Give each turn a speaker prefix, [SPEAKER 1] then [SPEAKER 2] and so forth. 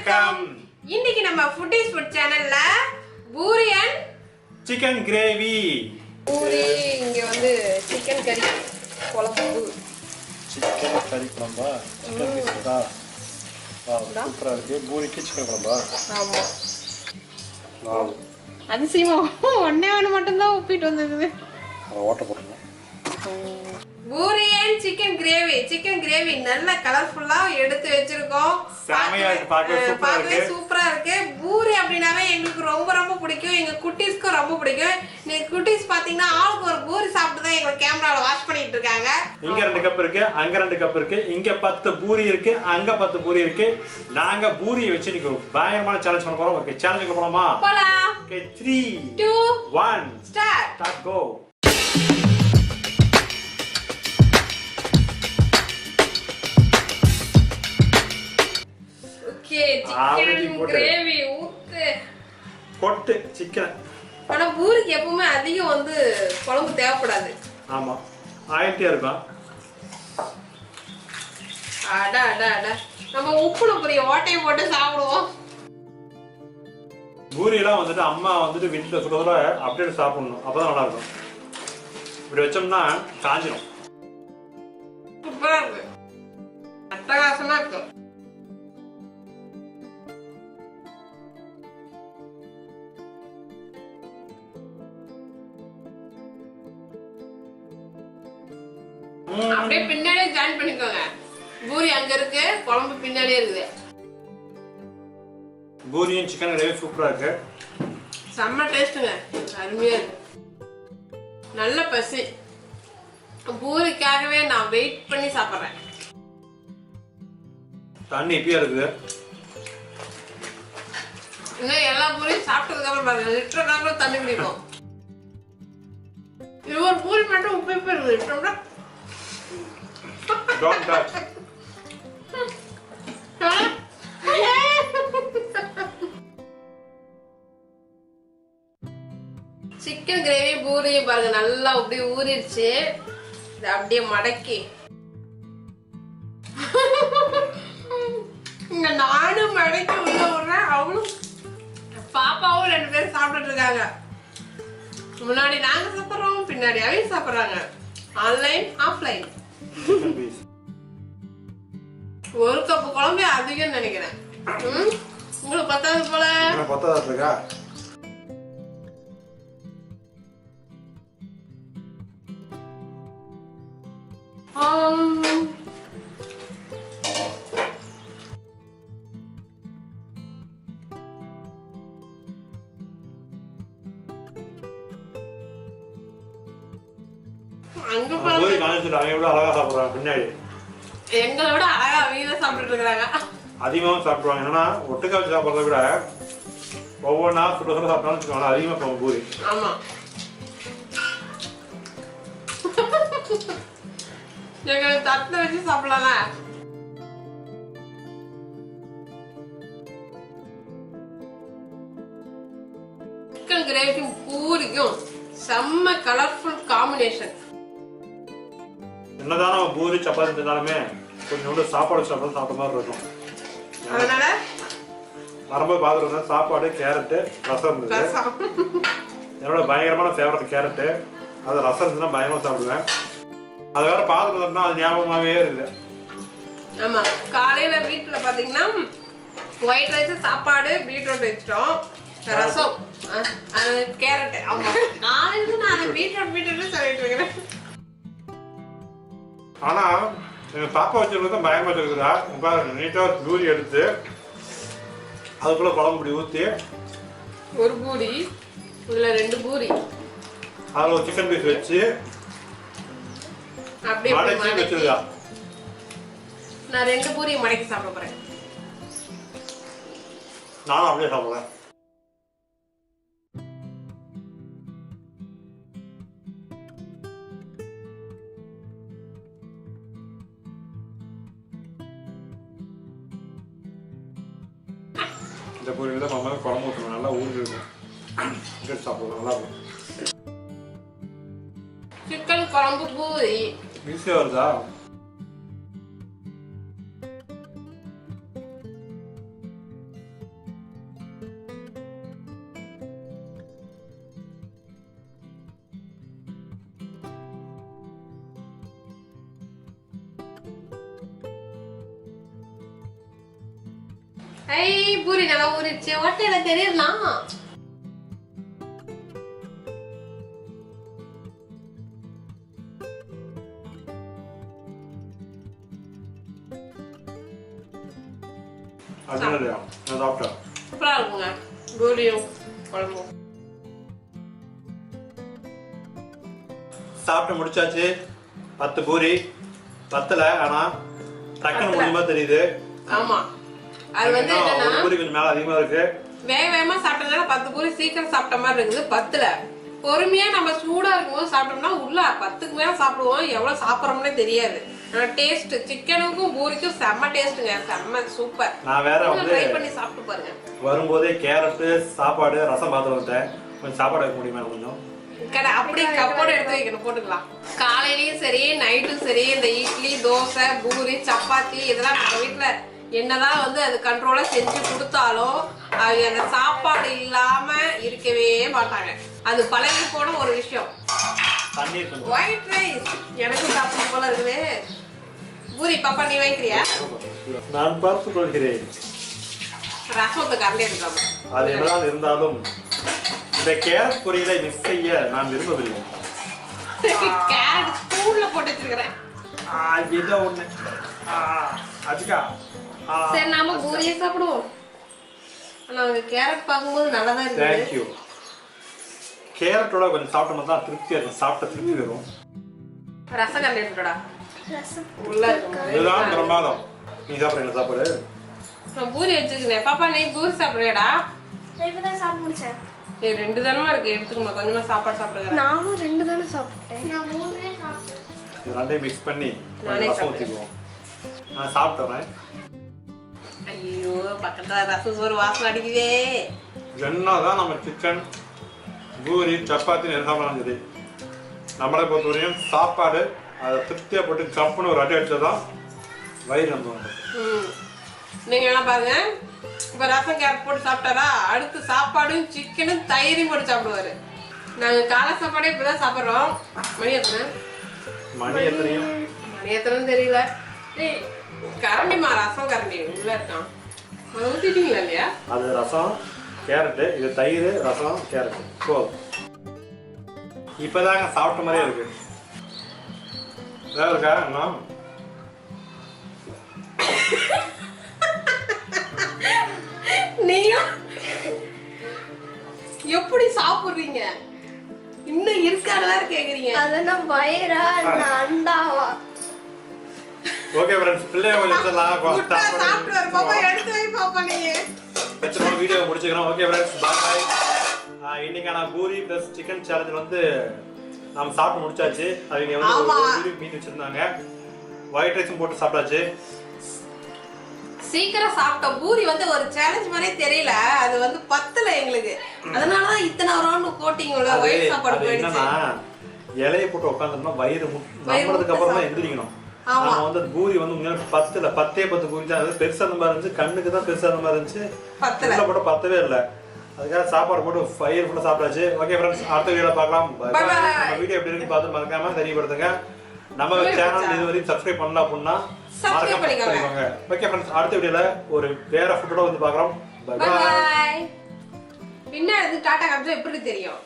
[SPEAKER 1] வணக்கம்.
[SPEAKER 2] இன்னைக்கு நம்ம ஃபுட்டீஸ் ஃபுட் சேனல்ல puri and
[SPEAKER 1] chicken gravy.
[SPEAKER 2] Puri இங்க வந்து சிக்கன் கறி குழம்பு.
[SPEAKER 1] சிக்கன் கறி குழம்பா? சிக்கன் பீஸ்டா? சூப்பரா இருக்கு. பூரிக்கு சிக்கன் குழம்பா?
[SPEAKER 2] ஆமா.
[SPEAKER 1] வாவ்.
[SPEAKER 2] அதிசயமா ஒண்ணே ஒன்று மட்டும் தான் உப்பிட்டு வந்திருக்குது.
[SPEAKER 1] ஓட்ட போடுங்க.
[SPEAKER 2] பூரி அண்ட் சிக்கன் கிரேவி நல்ல கலர்ஃபுல்லா எடுத்து வச்சிருக்கோம்.
[SPEAKER 1] செமையா இருக்கு, பார்க்கவே
[SPEAKER 2] சூப்பரா இருக்கு. பூரி அப்படினாவே எங்களுக்கு ரொம்ப ரொம்ப பிடிக்கும். எங்க குட்டீஸ்க்கு ரொம்ப பிடிக்கும். நீங்க குட்டீஸ் பாத்தீங்கன்னா ஆளுக்கு ஒரு பூரி சாப்பிட்டு தான் எங்க கேமரால வாஷ் பண்ணிட்டு இருக்காங்க.
[SPEAKER 1] இங்க 2 கப் இருக்கு, அங்க 2 கப் இருக்கு, இங்க 10 பூரி இருக்கு, அங்க 10 பூரி இருக்கு. நாங்க பூரியை வச்சு இன்னைக்கு பயங்கரமான சேலஞ்ச் பண்ண போறோம். ஓகே, சேலஞ்சுக்கு போலாமா?
[SPEAKER 2] போலாம்.
[SPEAKER 1] ஓகே, 3 2 1 ஸ்டார்ட் கோ.
[SPEAKER 2] சிக்கன் கிரேவி ஊத்து
[SPEAKER 1] கொட்டு சிக்கன்.
[SPEAKER 2] ஆனா பூரிக்கு எப்பவுமே அதிகம் வந்து குழம்பு தேவைப்படாது.
[SPEAKER 1] ஆமா, ஆயிட்டே இருக்கும்.
[SPEAKER 2] அடா அடா அடா, நம்ம உப்புல புரிய ஓட்டையை போட்டு சாப்பிடுவோம்.
[SPEAKER 1] பூரி எல்லாம் வந்துட்டு அம்மா வந்துட்டு வீட்டுல சுட அப்படியே சாப்பிடணும், அப்பதான் நல்லா இருக்கும். இப்படி வச்சோம்னா காஞ்சிடும்.
[SPEAKER 2] சூப்பரா இருக்கு, அட்டகாசமா இருக்கு. அப்படியே பின்னாடியே ஜாயின் பண்ணிக்கோங்க. பூரி அங்க இருக்கு, குழம்பு பின்னாடியே இருக்குது.
[SPEAKER 1] பூரியும் சிக்கன் கிரேவி சூப்பரா இருக்கு.
[SPEAKER 2] செம்ம டேஸ்ட்டுங்க, அருமையா இருக்கு. நல்ல பசி. பூரிக்காகவே நான் வெயிட் பண்ணி சாப்பிட்றேன்.
[SPEAKER 1] தண்ணி இப்பயே இருக்குது.
[SPEAKER 2] இன்னும் எல்லா பூரியும் சாப்பிட்டதுக்கு அப்புறம் பாருங்க, லிட்டர் கணக்கில் தண்ணி குடிக்கும். இது ஒரு பூரி மட்டும் உப்பு இருக்குது.
[SPEAKER 1] Don't touch.
[SPEAKER 2] சிக்கன் கிரேவி பூரியும் பாருங்க நல்லா அப்படியே ஊறிடுச்சு. இதை அப்படியே மடக்கி இங்க நானும் மடக்கி உள்ள விடுறேன். அவளும் பாப்பாவும் 2 பேரும் சாப்பிட்டுட்டு இருக்காங்க. முன்னாடி நாங்க சாப்பிட்றோம், பின்னாடி அவங்க சாப்பிட்றாங்க. Online offline. ஒரு கப்பு குழம்பு அதிகம் நினைக்கிறேன். உங்களுக்கு பத்தாவது போல.
[SPEAKER 1] பத்தாவது இருக்கா?
[SPEAKER 2] அங்க
[SPEAKER 1] பூரி காஞ்சிட்டு அவங்க விட அழகா சாப்பிடுறாங்க. பின்னாடி
[SPEAKER 2] எங்களை விட அழகா அவங்க சாப்பிட்டு இருக்காங்க.
[SPEAKER 1] அதிகமாகவும் சாப்பிடுவாங்க. ஏன்னா ஒட்டுக்கா வச்சு சாப்பிட்றத விட ஒவ்வொன்றா சுட சுட சாப்பிட்டாலும் வச்சுக்கோங்க, அதிகமாக போகும் பூரி.
[SPEAKER 2] ஆமா, எங்க தட்டில் வச்சு சாப்பிடலாம்ல. சிக்கன் கிரேவிக்கும் பூரிக்கும் செம்ம கலர்ஃபுல் காம்பினேஷன்.
[SPEAKER 1] என்னதான் நம்ம பூரி சப்பாத்தி இருந்தாலுமே கொஞ்சோண்டு சாப்பாடு சாப்பிட்ட மாதிரி இருக்கும்.
[SPEAKER 2] அதனால
[SPEAKER 1] வரும்போது பார்த்துருந்தேன், சாப்பாடு கேரட்டு ரசம் இருந்தது. என்னோட பயங்கரமான ஃபேவரட் கேரட்டு. அது ரசம் இருந்துச்சுன்னா பயங்கரமாக சாப்பிடுவேன். அது வேற பார்த்துருந்தோம்னா அது ஞாபகமாகவே இருக்குது.
[SPEAKER 2] ஆமா, காலையில வீட்டுல பாத்தீங்கன்னா ஒயிட் ரைஸ், சாப்பாடு, பீட்ரூட் வச்சிட்டோம், ரசம், அது கேரட். ஆமா, காலையில நான் பீட்ரூட் சொல்லிட்டு இருக்கிறேன்.
[SPEAKER 1] ஆனா எங்க பாப்பா வச்சிருந்தது பயங்கரமா வச்சிருக்குதா. பாருங்க, நீட்டா பூரி எடுத்து அதுக்குள்ள குழம்பு இப்படி ஊற்றி
[SPEAKER 2] ஒரு பூரி, இதுல 2 பூரி,
[SPEAKER 1] அதில் ஒரு சிக்கன் பீஸ் வச்சு
[SPEAKER 2] அப்படியே
[SPEAKER 1] மடக்கி வச்சிருக்கா.
[SPEAKER 2] நான் 2 பூரியை மடக்கி சாப்பிட போறேன்.
[SPEAKER 1] நானும் அப்படியே சாப்பிடுறேன். இந்த பூரியில் தான் நம்ம குழம்பு ஊற்றணும், நல்லா ஊறி இருக்கும். சாப்பிடலாம், நல்லா இருக்கும்.
[SPEAKER 2] சிக்கன் குழம்பு பூரி
[SPEAKER 1] ஈஸியா வருதா?
[SPEAKER 2] ஐய் பூரி நல்லா ஊறிடுச்சு. ஓட்டையில தெரியலாம்.
[SPEAKER 1] அப்படியே நான் சாப்பிட்டேன்.
[SPEAKER 2] சூப்பரா இருக்குங்க பூரியும் குழம்பும்.
[SPEAKER 1] சாப்பிட்டு முடிச்சாச்சு. 10 பூரி பத்தல, ஆனா டக்குன்னு முடியுமா தெரியுது.
[SPEAKER 2] ஆமா, அது வந்து என்னன்னா
[SPEAKER 1] பூரி கொஞ்சம் மேல அதிகமா இருக்கு.
[SPEAKER 2] வேகமா சாப்பிட்டதுனால 10 பூரி சீக்கிரம் சாப்பிட்ட மாதிரி இருக்குது. 10ல பொறுமையா நம்ம சூடா இருக்கும்போது சாப்பிட்டோம்னா உள்ள 10க்கு மேல சாப்பிடுவோம். எவ்வளவு சாப்பிடுறோம்னே தெரியாது. டேஸ்ட் சிக்கனுக்கும் பூரிக்கும் செம்ம டேஸ்ட்டுங்க. செம்ம சூப்பர்.
[SPEAKER 1] நான் வேற வந்து
[SPEAKER 2] ட்ரை பண்ணி சாப்பிட்டு பாருங்க.
[SPEAKER 1] வரும்போதே கேரட் சாப்பாடு ரசம் பார்த்து வந்துட்டேன். கொஞ்சம் சாப்பாடு வைக்க முடியுமா கொஞ்சம்?
[SPEAKER 2] கடை அப்படியே கப்போட எடுத்து வைக்கணும், போட்டுக்கலாம். காலையிலயும் சரி நைட்டும் சரி இந்த இட்லி தோசை பூரி சப்பாத்தி இதெல்லாம் நம்ம வீட்டுல என்னதான் வந்து அது கண்ட்ரோலா செஞ்சு கொடுத்தாலும் அது அந்த சாப்பாடு இல்லாம இருக்கவே மாட்டாங்க. அது பழகி போன ஒரு விஷயம். ஒயிட் ரைஸ் எனக்கும் சாப்பிடும் போல இருக்குது. பூரி பாப்பா நீ வைக்கிறியா?
[SPEAKER 1] நான் பார்த்து கொள்கிறேன்.
[SPEAKER 2] ரசத்தை கரண்டி எடுக்கலாம்.
[SPEAKER 1] அது என்னதான் இருந்தாலும் இந்த கேரட் பொரியலை மிஸ் செய்ய நான் விரும்பவில்லை.
[SPEAKER 2] கேரட் ஸ்பூன்ல போட்டு வச்சிருக்கிறேன்.
[SPEAKER 1] ஏதோ ஒண்ணு அதுக்கா.
[SPEAKER 2] சரி நாம பூரியை சாப்பிடுவோம். ஆனா அவங்க கேரட் பார்க்கும்போது நல்லாதான் இருக்கு.
[SPEAKER 1] தேங்க்யூ. கேரட்டோட கொஞ்சம் சாப்பிட்டோம்னா தான் திருப்தியா இருக்கும். சாப்பிட்ட திருப்தி வரும்.
[SPEAKER 2] ரசம் கரண்டி எடுத்துடா. உள்ள இருக்கு.
[SPEAKER 1] இதுதான் பிரமாதம். நீ சாப்பிடுற சாப்பாடு?
[SPEAKER 2] நான் பூரி வச்சிருக்கேன். பாப்பா நீ பூரி சாப்பிடுறியாடா?
[SPEAKER 3] இப்பதான் சாப்பிட்டு முடிச்சேன்.
[SPEAKER 2] 2 தானமா இருக்கு, எடுத்துக்கமா கொஞ்சமா சாப்பாடு சாப்பிடுங்க.
[SPEAKER 3] நானும் 2 தானே சாப்பிட்டேன். நான் 3 சாப்பிட்டேன்.
[SPEAKER 1] இது ரெண்டையும் மிக்ஸ் பண்ணி
[SPEAKER 2] நானே
[SPEAKER 1] ரசம் ஊற்றிக்குவோம். நான் சாப்பிட்டுறேன்.
[SPEAKER 2] ஐயோ பக்கத்துல ரசம் சோறு வாசனை அடிக்குதே.
[SPEAKER 1] என்னதான் நம்ம சிக்கன் பூரி சப்பாத்தி எது சாப்பிடலாம் சரி, நம்மளை பொறுத்தவரையும் சாப்பாடு அதை திருப்தியாக போட்டு சப்புன்னு ஒரு அடி அடிச்சதான் வயிறு நம்ம.
[SPEAKER 2] நீங்க என்ன பாருங்க, இப்ப ரசம் கேரட் போட்டு சாப்பிட்டாரா, அடுத்து சாப்பாடும் சிக்கனும் தயிரும் போட்டு சாப்பிடுவாரு. நாங்க காலை சாப்பாடே இப்பதான் சாப்பிடுறோம். மணி எத்தனை?
[SPEAKER 1] மணி எத்தனையும்
[SPEAKER 2] மணி எத்தனைன்னு தெரியல. கரண்டிமா ரசம் கரண்டி உள்ள இருக்கான். அதை ஊத்திட்டீங்களா இல்லையா?
[SPEAKER 1] அது ரசம் கேரட்டு, இது தயிர் ரசம் கேரட்டு போதும். இப்பதாங்க சாப்பிட்ட மாதிரியே இருக்கு. ஏதாவது இருக்கா இன்னும்?
[SPEAKER 2] நீங்க எப்படி சாப்பிடுறீங்க? இன்னும் இருக்கான்னு வேற கேக்குறீங்க.
[SPEAKER 3] அதெல்லாம் வயிறா அண்டாவா?
[SPEAKER 1] ஓகே ஃப்ரெண்ட்ஸ், பிள்ளைய கொஞ்சம்
[SPEAKER 2] குட்டா சாப்பிட்டு வர பாப்பா, எடுத்து வை பாப்பா. நீங்க
[SPEAKER 1] வீடியோ முடிச்சுக்கிறோம். ஓகே ஃப்ரெண்ட்ஸ், பாய். இன்னைக்கான பூரி பிளஸ் சிக்கன் சேலஞ்ச் வந்து நாம சாப்பிட்டு முடிச்சாச்சு. அவங்க வந்து மீன் வச்சிருந்தாங்க. ஒயிட் ரைஸும் போட்டு சாப்பிட்டாச்சு.
[SPEAKER 2] சீக்கிரம் சாப்பிட்ட பூரி வந்து ஒரு சேலஞ்ச் மாதிரியே தெரியல. அது வந்து பத்தல எங்களுக்கு. அதனாலதான் இத்தனை ரவுண்ட் கோட்டிங்கள ஒயிட் சாப்பாடு போயிடுச்சு.
[SPEAKER 1] இலையை போட்டு உட்காந்துட்டோம்னா வயிறு நம்புறதுக்கு அப்புறம் தான் எந்திரிக்கணும். நம்ம வந்து பூரி வந்து உண்மையில 10 பூரி தான். அது பெருசா அந்த மாதிரி இருந்துச்சு, கண்ணுக்கு தான் பெருசா அந்த மாதிரி இருந்துச்சு. பத்தல போட்டு பத்தவே இல்லை. அதுக்காக சாப்பாடு போட்டு ஃபயர் ஃபுல்லாக சாப்பிட்டாச்சு. ஓகே ஃப்ரெண்ட்ஸ், அடுத்த வீடியோல பார்க்கலாம். நம்ம வீடியோ எப்படி இருக்குன்னு பார்த்து மறக்காம தெரியப்படுத்துங்க. நம்ம சேனல் இதுவரையும் சப்ஸ்கிரைப் பண்ணலாம் அப்படின்னா
[SPEAKER 2] சப்ஸ்கிரைப் பண்ணிக்கோங்க.
[SPEAKER 1] ஓகே ஃப்ரெண்ட்ஸ், அடுத்த வீடியோல ஒரு வேற ஃபுட்டோட வந்து பார்க்குறோம். Bye bye.
[SPEAKER 2] பின்னாடி டாடா காமிச்சா எப்படி தெரியும்?